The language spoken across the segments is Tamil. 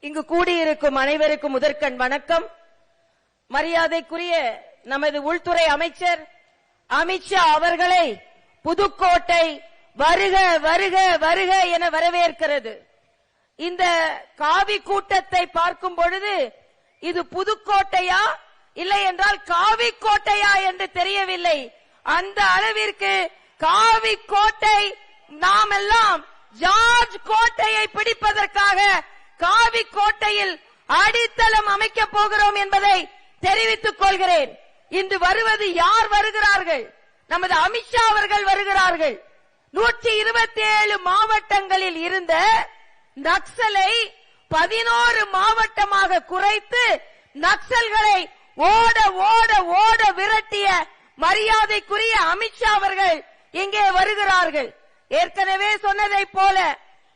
இங்கு கூடியிருக்கும் அனைவருக்கும் முதற்கண் வணக்கம். மரியாதைக்குரிய நமது உள்துறை அமைச்சர் அமித்ஷா அவர்களை புதுக்கோட்டை வருக வருக வருக என வரவேற்கிறது. இந்த காவி கூட்டத்தை பார்க்கும் பொழுது இது புதுக்கோட்டையா இல்லை என்றால் காவி கோட்டையா என்று தெரியவில்லை. அந்த அளவிற்கு காவி கோட்டை, நாம் எல்லாம் ஜார்ஜ் கோட்டையை பிடிப்பதற்காக காவி கோட்டையில் அடித்தளம் அமைக்கப் போகிறோம் என்பதை தெரிவித்துக் கொள்கிறேன். இன்று வருவது யார் வருகிறார்கள்? நமது அமித்ஷா அவர்கள் வருகிறார்கள். 127 மாவட்டங்களில் இருந்த நக்சலை 11 மாவட்டமாக குறைத்து நக்சல்களை ஓட ஓட ஓட விரட்டிய மரியாதைக்குரிய அமித்ஷா அவர்கள் இங்கே வருகிறார்கள். ஏற்கனவே சொன்னதை போல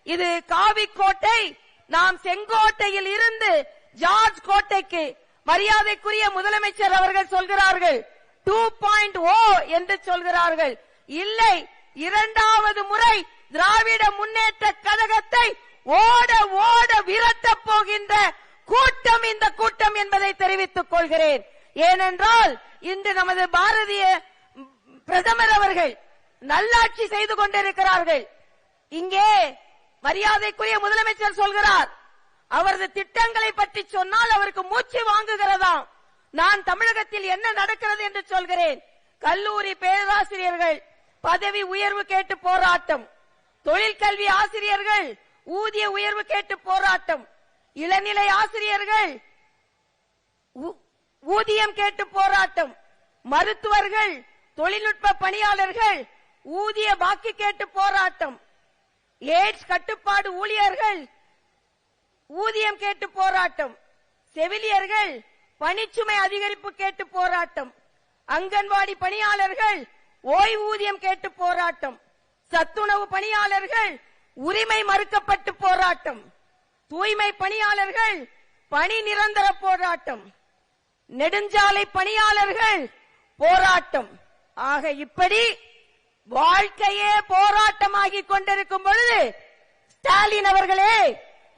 இது காவி கோட்டை. நாம் செங்கோட்டையில் இருந்து ஜார்ஜ் கோட்டைக்கு மரியாதைக்குரிய முதலமைச்சர் அவர்கள் சொல்கிறார்கள் 2.0 என்று சொல்கிறார்கள். இல்லை, இரண்டாவது முறை திராவிட முன்னேற்ற கழகத்தை ஓட ஓட விரட்டப் போகின்ற கூட்டம் இந்த கூட்டம் என்பதை தெரிவித்துக் கொள்கிறேன். ஏனென்றால் இன்று நமது பாரதிய பிரதமர் அவர்கள் நல்லாட்சி செய்து கொண்டிருக்கிறார்கள். இங்கே மரியாதைக்குரிய முதலமைச்சர் சொல்கிறார், அவரது திட்டங்களை பற்றி சொன்னால் அவருக்கு மூச்சு வாங்குகிறதாம். நான் தமிழகத்தில் என்ன நடக்கிறது என்று சொல்கிறேன். கல்லூரி பேராசிரியர்கள் பதவி உயர்வு கேட்டு போராட்டம், தொழிற்கல்வி ஆசிரியர்கள் ஊதிய உயர்வு கேட்டு போராட்டம், இளநிலை ஆசிரியர்கள் ஊதியம் கேட்டு போராட்டம், மருத்துவர்கள் தொழில்நுட்ப பணியாளர்கள் ஊதிய பாக்கி கேட்டு போராட்டம், எய்ட்ஸ் கட்டுப்பாடு ஊழியர்கள் ஊதியம் கேட்டு போராட்டம், செவிலியர்கள் பணிச்சுமை அதிகரிப்பு கேட்டு போராட்டம், அங்கன்வாடி பணியாளர்கள் ஓய்வூதியம் கேட்டு போராட்டம், சத்துணவு பணியாளர்கள் உரிமை மறுக்கப்பட்டு போராட்டம், தூய்மை பணியாளர்கள் பணி நிரந்தர போராட்டம், நெடுஞ்சாலை பணியாளர்கள் போராட்டம். ஆக இப்படி வாழ்க்கையே போராட்டமாகிக் கொண்டிருக்கும் பொழுது ஸ்டாலின் அவர்களே,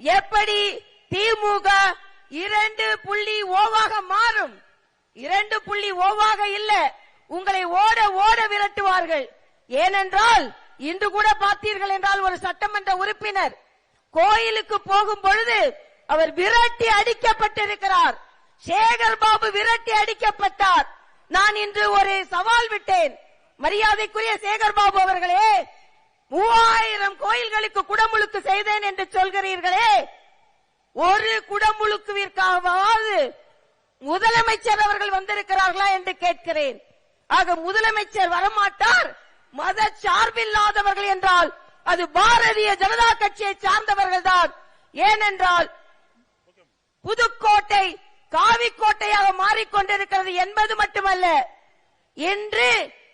எப்படி திமுக 2.0 மாறும்? 2.0 இல்ல, உங்களை ஓட ஓட விரட்டுவார்கள். ஏனென்றால் இன்று கூட பார்த்தீர்கள் என்றால் ஒரு சட்டமன்ற உறுப்பினர் கோயிலுக்கு போகும் பொழுது அவர் விரட்டி அடிக்கப்பட்டிருக்கிறார். சேகர் பாபு விரட்டி அடிக்கப்பட்டார். நான் இன்று ஒரு சவால் விட்டேன். மரியாதைக்குரிய சேகர் பாபு அவர்களே, 3000 கோயில்களுக்கு குடமுழுக்கு செய்தேன் என்று சொல்கிறீர்களே, ஒரு குடமுழுக்குவிற்காவது முதலமைச்சர் அவர்கள் வந்திருக்கிறார்களா என்று கேட்கிறேன். ஆக முதலமைச்சர் வரமாட்டார். மத சார்பில்லாதவர்கள் என்றால் அது பாரதிய ஜனதா கட்சியை சார்ந்தவர்கள் தான். ஏனென்றால் புதுக்கோட்டை காவி கோட்டையாக மாறிக்கொண்டிருக்கிறது என்பது மட்டுமல்ல, இன்று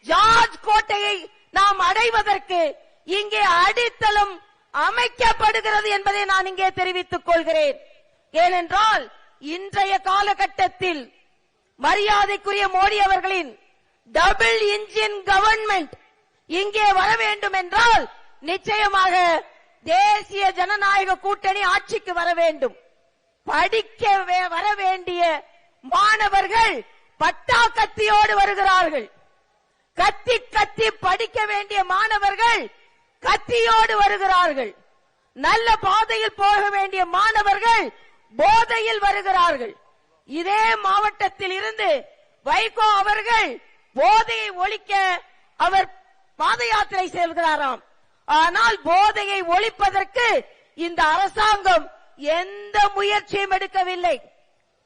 ஜார்ஜ் கோட்டையை நாம் அடைவதற்கு இங்கே அடித்தளம் அமைக்கப்படுகிறது என்பதை நான் இங்கே தெரிவித்துக் கொள்கிறேன். ஏனென்றால் இன்றைய காலகட்டத்தில் மரியாதைக்குரிய மோடி அவர்களின் டபுள் இன்ஜின் கவர்மெண்ட் இங்கே வர வேண்டும் என்றால் நிச்சயமாக தேசிய ஜனநாயக கூட்டணி ஆட்சிக்கு வர வேண்டும். படிக்க வர வேண்டிய மாணவர்கள் பட்டா கத்தியோடு வருகிறார்கள். கத்தி கத்தி படிக்க வேண்டிய மாணவர்கள் கத்தியோடு வருகிறார்கள். நல்ல பாதையில் போக வேண்டிய மாணவர்கள் போதையில் வருகிறார்கள். இதே மாவட்டத்தில் இருந்து வைகோ அவர்கள் போதையை ஒழிக்க அவர் பாத யாத்திரை செல்கிறாராம். ஆனால் போதையை ஒழிப்பதற்கு இந்த அரசாங்கம் எந்த முயற்சியும் எடுக்கவில்லை.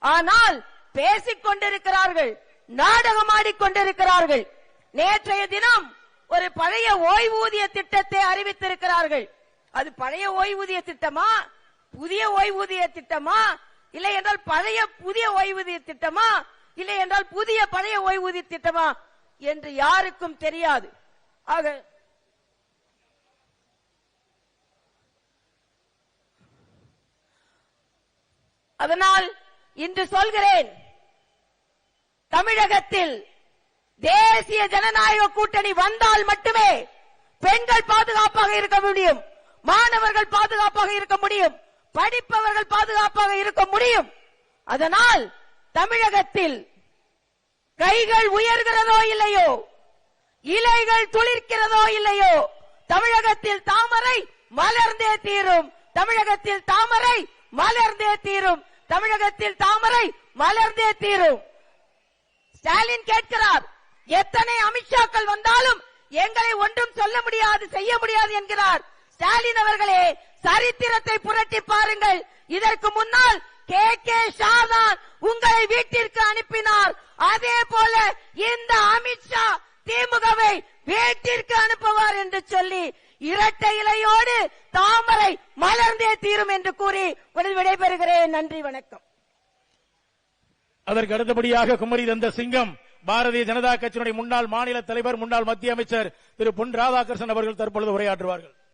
ஆனால் பேசிக் கொண்டிருக்கிறார்கள், நாடகமாடிக் கொண்டிருக்கிறார்கள். நேற்றைய தினம் ஒரு பழைய ஓய்வூதிய திட்டத்தை அறிவித்திருக்கிறார்கள். அது பழைய ஓய்வூதிய திட்டமா, புதிய ஓய்வூதிய திட்டமா, இல்லை என்றால் பழைய புதிய ஓய்வூதிய திட்டமா, இல்லை என்றால் புதிய பழைய ஓய்வூதிய திட்டமா என்று யாருக்கும் தெரியாது. ஆக அதனால் இன்று சொல்கிறேன், தமிழகத்தில் தேசிய ஜனநாயக கூட்டணி வந்தால் மட்டுமே பெண்கள் பாதுகாப்பாக இருக்க முடியும், மாணவர்கள் பாதுகாப்பாக இருக்க முடியும், படிப்பவர்கள் பாதுகாப்பாக இருக்க முடியும். அதனால் தமிழகத்தில் கைகள் உயர்கிறதோ இல்லையோ, இலைகள் துளிர்க்கிறதோ இல்லையோ, தமிழகத்தில் தாமரை மலர்ந்தே தீரும். தமிழகத்தில் தாமரை மலர்ந்தே தீரும். தமிழகத்தில் தாமரை மலர்ந்தே தீரும். ஸ்டாலின் கேட்கிறார், எத்தனை அமித்ஷாக்கள் வந்தாலும் எங்களை ஒன்றும் சொல்ல முடியாது, செய்ய முடியாது என்கிறார். ஸ்டாலின் அவர்களே, சரித்திரத்தை புரட்டி பாருங்கள். இதற்கு முன்னால் கே ஷா தான் உங்களை வீட்டிற்கு அனுப்பினார். அதே போல இந்த அமித்ஷா திமுகவை வீட்டிற்கு அனுப்புவார் என்று சொல்லி இரட்டை இலையோடு தாமரை மலர்ந்தே தீரும் என்று கூறி விடைபெறுகிறேன். நன்றி, வணக்கம். அதற்கு அடுத்தபடியாக குமரி தந்த சிங்கம் பாரதிய ஜனதா கட்சியினுடைய முன்னாள் மாநில தலைவர், முன்னாள் மத்திய அமைச்சர் திரு பொன் ராதாகிருஷ்ணன் அவர்கள் தற்பொழுது உரையாற்றுவார்கள்.